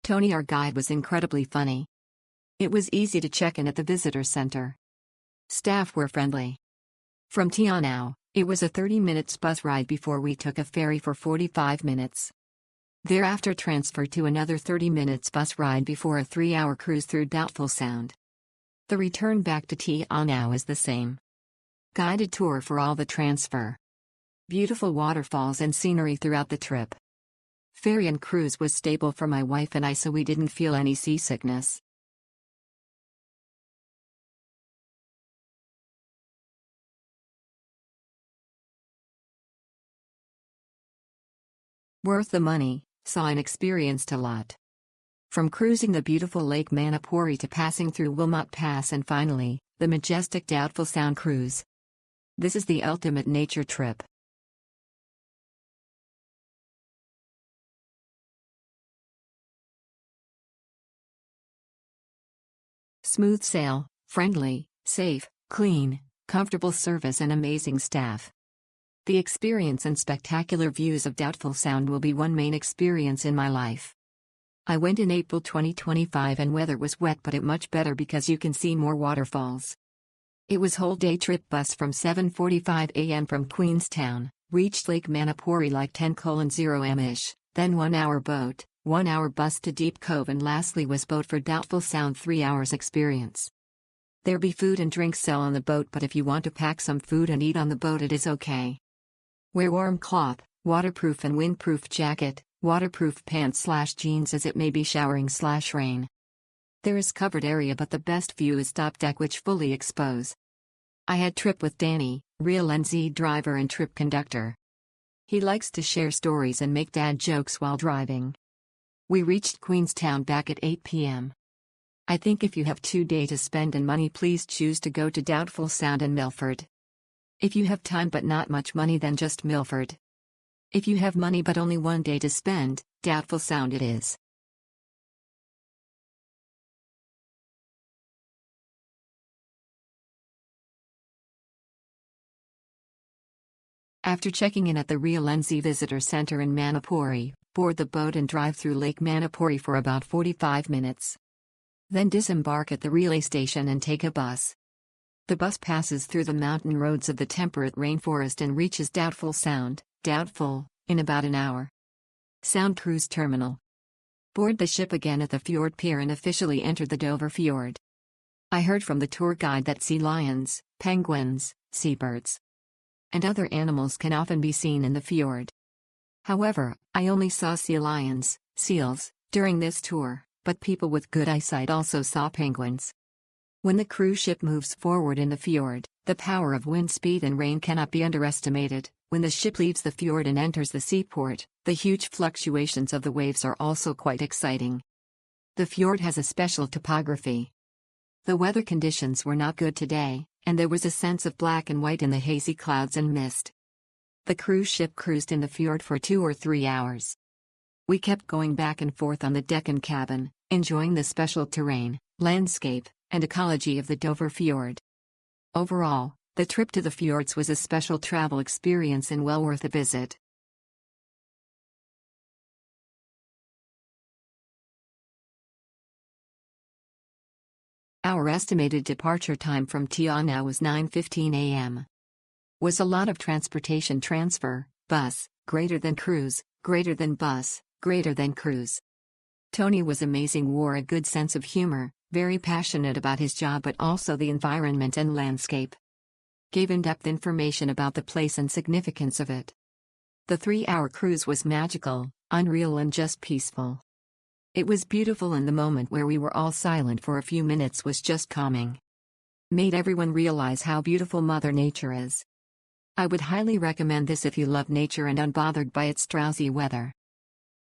Tony, our guide, was incredibly funny. It was easy to check in at the visitor center. Staff were friendly. From Tianao, it was a 30-minute bus ride before we took a ferry for 45 minutes. Thereafter transferred to another 30 minutes bus ride before a 3-hour cruise through Doubtful Sound. The return back to Tianao is the same. Guided tour for all the transfer. Beautiful waterfalls and scenery throughout the trip. Ferry and cruise was stable for my wife and I, so we didn't feel any seasickness. Worth the money, saw and experienced a lot. From cruising the beautiful Lake Manapouri to passing through Wilmot Pass and finally, the majestic Doubtful Sound cruise. This is the ultimate nature trip. Smooth sail, friendly, safe, clean, comfortable service and amazing staff. The experience and spectacular views of Doubtful Sound will be one main experience in my life. I went in April 2025 and weather was wet, but it much better because you can see more waterfalls. It was whole day trip bus from 7:45 a.m. from Queenstown, reached Lake Manapouri like 10:0 am-ish, then 1-hour boat, 1-hour bus to Deep Cove and lastly was boat for Doubtful Sound 3 hours experience. There be food and drinks sell on the boat, but if you want to pack some food and eat on the boat it is okay. Wear warm cloth, waterproof and windproof jacket, waterproof pants/jeans as it may be showering/rain. There is covered area but the best view is top deck which fully expose. I had trip with Danny, real NZ driver and trip conductor. He likes to share stories and make dad jokes while driving. We reached Queenstown back at 8 p.m. I think if you have 2 days to spend and money, please choose to go to Doubtful Sound and Milford. If you have time but not much money, then just Milford. If you have money but only 1 day to spend, Doubtful Sound it is. After checking in at the Real NZ Visitor Center in Manapouri, board the boat and drive through Lake Manapouri for about 45 minutes. Then disembark at the relay station and take a bus. The bus passes through the mountain roads of the temperate rainforest and reaches Doubtful Sound, Doubtful, in about an hour. Sound Cruise Terminal. Board the ship again at the Fiord Pier and officially enter the Dover Fjord. I heard from the tour guide that sea lions, penguins, seabirds, and other animals can often be seen in the fjord. However, I only saw sea lions, seals, during this tour, but people with good eyesight also saw penguins. When the cruise ship moves forward in the fjord, the power of wind speed and rain cannot be underestimated. When the ship leaves the fjord and enters the seaport, the huge fluctuations of the waves are also quite exciting. The fjord has a special topography. The weather conditions were not good today, and there was a sense of black and white in the hazy clouds and mist. The cruise ship cruised in the fjord for 2 or 3 hours. We kept going back and forth on the deck and cabin, enjoying the special terrain, landscape, and ecology of the Dover Fjord. Overall, the trip to the fjords was a special travel experience and well worth a visit. Our estimated departure time from Tianao was 9:15 a.m. Was a lot of transportation transfer, bus, greater than cruise, greater than bus, greater than cruise. Tony was amazing, wore a good sense of humor, very passionate about his job but also the environment and landscape. Gave in-depth information about the place and significance of it. The 3-hour cruise was magical, unreal and just peaceful. It was beautiful, and the moment where we were all silent for a few minutes was just calming. Made everyone realize how beautiful Mother Nature is. I would highly recommend this if you love nature and unbothered by its drowsy weather.